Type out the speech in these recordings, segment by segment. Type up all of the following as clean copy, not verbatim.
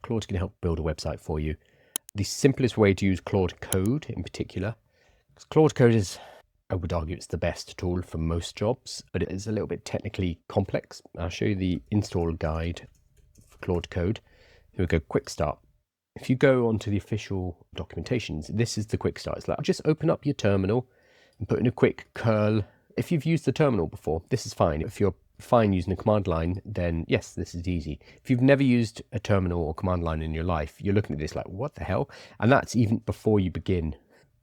Claude's going to help build a website for you. The simplest way to use Claude Code in particular, because Claude Code is, I would argue, it's the best tool for most jobs, but it is a little bit technically complex. I'll show you the install guide for Claude Code. Here we go, quick start. If you go onto the official documentations, this is the quick start. It's like, just open up your terminal and put in a quick curl. If you've used the terminal before, this is fine. If you're fine using a command line, then yes, this is easy. If you've never used a terminal or command line in your life, you're looking at this like, what the hell? And that's even before you begin.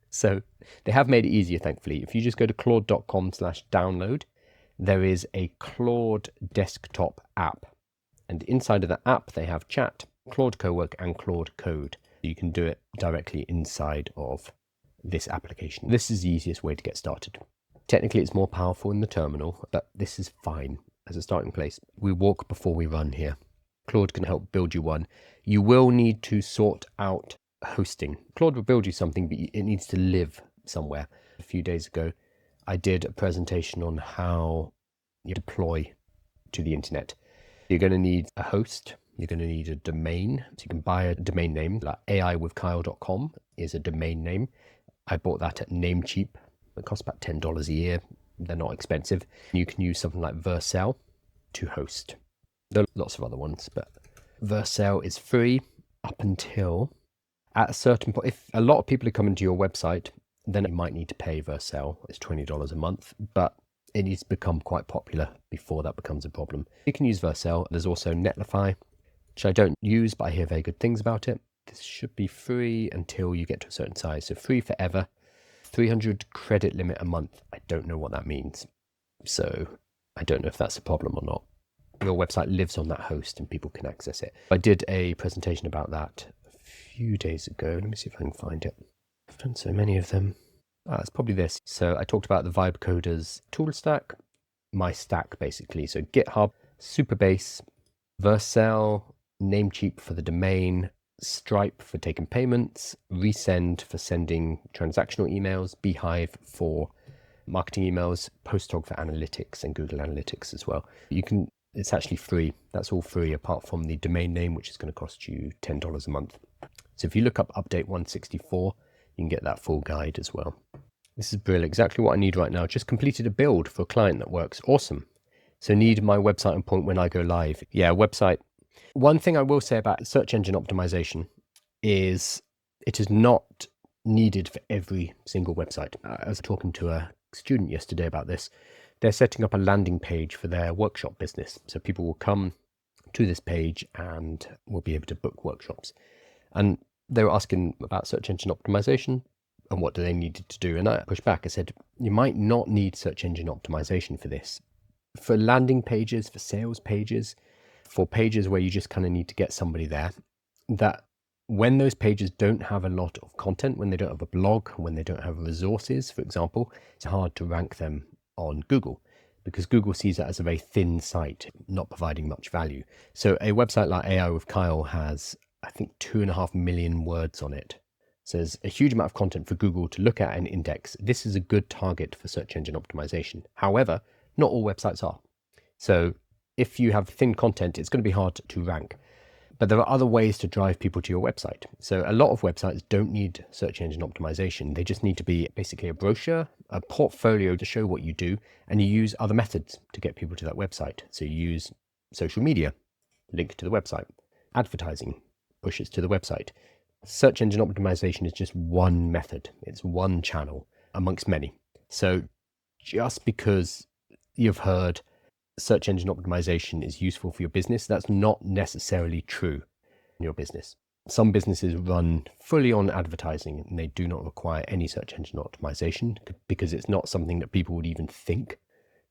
So they have made it easier, thankfully. If you just go to claude.com/download, there is a Claude desktop app. And inside of the app, they have chat, Claude Cowork, and Claude Code. You can do it directly inside of this application. This is the easiest way to get started. Technically, it's more powerful in the terminal, but this is fine as a starting place. We walk before we run here. Claude can help build you one. You will need to sort out hosting. Claude will build you something, but it needs to live somewhere. A few days ago, I did a presentation on how you deploy to the internet. You're going to need a host. You're going to need a domain. So you can buy a domain name, like aiwithkyle.com is a domain name. I bought that at Namecheap. It costs about $10 a year. They're not expensive. You can use something like Vercel to host. There are lots of other ones, but Vercel is free up until at a certain point. If a lot of people are coming to your website, then you might need to pay Vercel. It's $20 a month, but it needs to become quite popular before that becomes a problem. You can use Vercel. There's also Netlify, which I don't use, but I hear very good things about it. This should be free until you get to a certain size. So free forever. 300 credit limit a month. I don't know what that means. So I don't know if that's a problem or not. Your website lives on that host and people can access it. I did a presentation about that a few days ago. Let me see if I can find it. I've done so many of them. It's probably this. So I talked about the Vibe Coders tool stack, my stack basically. So GitHub, Supabase, Vercel, Namecheap for the domain, Stripe for taking payments, Resend for sending transactional emails, Beehive for marketing emails, Posthog for analytics and Google Analytics as well. It's actually free. That's all free apart from the domain name, which is going to cost you $10 a month. So if you look up update 164, you can get that full guide as well. This is brilliant. Exactly what I need right now. Just completed a build for a client that works. Awesome. So need my website on point when I go live. Yeah, website. One thing I will say about search engine optimization is it is not needed for every single website. I was talking to a student yesterday about this. They're setting up a landing page for their workshop business. So people will come to this page and will be able to book workshops. And they were asking about search engine optimization and what do they need to do. And I pushed back. I said, you might not need search engine optimization for this. For landing pages, for sales pages, for pages where you just kind of need to get somebody there, that when those pages don't have a lot of content, when they don't have a blog, when they don't have resources, for example, it's hard to rank them on Google because Google sees that as a very thin site, not providing much value. So a website like AI with Kyle has, I think, 2.5 million words on it. So there's a huge amount of content for Google to look at and index. This is a good target for search engine optimization. However, not all websites are. So if you have thin content, it's going to be hard to rank. But there are other ways to drive people to your website. So a lot of websites don't need search engine optimization. They just need to be basically a brochure, a portfolio to show what you do, and you use other methods to get people to that website. So you use social media, link to the website, advertising, pushes to the website. Search engine optimization is just one method. It's one channel amongst many. So just because you've heard search engine optimization is useful for your business, that's not necessarily true in your business. Some businesses run fully on advertising and they do not require any search engine optimization because it's not something that people would even think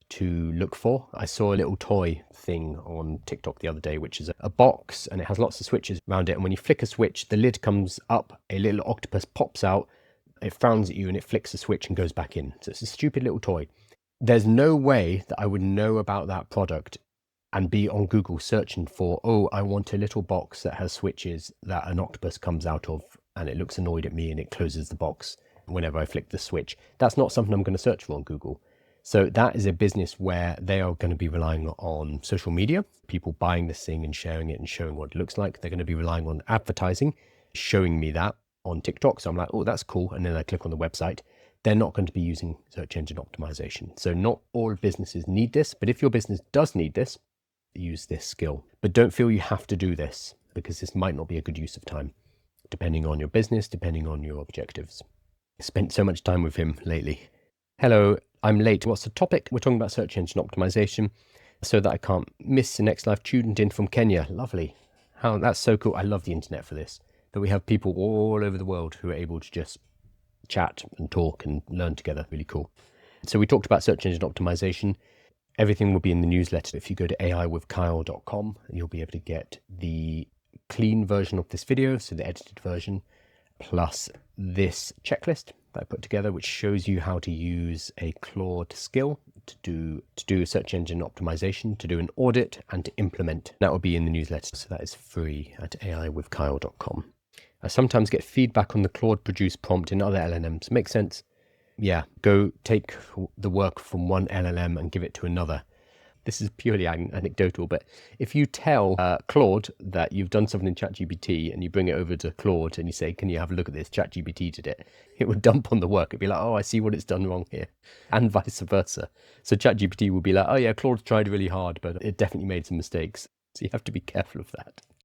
to look for. I saw a little toy thing on TikTok the other day, which is a box and it has lots of switches around it. And when you flick a switch, the lid comes up, a little octopus pops out, it frowns at you and it flicks the switch and goes back in. So it's a stupid little toy. There's no way that I would know about that product and be on Google searching for, oh, I want a little box that has switches that an octopus comes out of and it looks annoyed at me and it closes the box whenever I flick the switch. That's not something I'm going to search for on Google. So that is a business where they are going to be relying on social media, people buying this thing and sharing it and showing what it looks like. They're going to be relying on advertising, showing me that on TikTok. So I'm like, oh, that's cool. And then I click on the website. They're not going to be using search engine optimization. So not all businesses need this, but if your business does need this, use this skill. But don't feel you have to do this, because this might not be a good use of time, depending on your business, depending on your objectives. I spent so much time with him lately. Hello, I'm late. What's the topic? We're talking about search engine optimization so that I can't miss the next live tuned in from Kenya. Lovely. How that's so cool. I love the internet for this, that we have people all over the world who are able to just chat and talk and learn together. Really cool. So we talked about search engine optimization. Everything will be in the newsletter. If you go to aiwithkyle.com, you'll be able to get the clean version of this video, so the edited version, plus this checklist that I put together, which shows you how to use a Claude skill to do search engine optimization, to do an audit, and to implement. That will be in the newsletter, so that is free at aiwithkyle.com. I sometimes get feedback on the Claude produced prompt in other LLMs. Makes sense. Yeah, go take the work from one LLM and give it to another. This is purely anecdotal, but if you tell Claude that you've done something in ChatGPT and you bring it over to Claude and you say, can you have a look at this? ChatGPT did it. It would dump on the work. It'd be like, oh, I see what it's done wrong here, and vice versa. So ChatGPT will be like, oh yeah, Claude's tried really hard, but it definitely made some mistakes. So you have to be careful of that.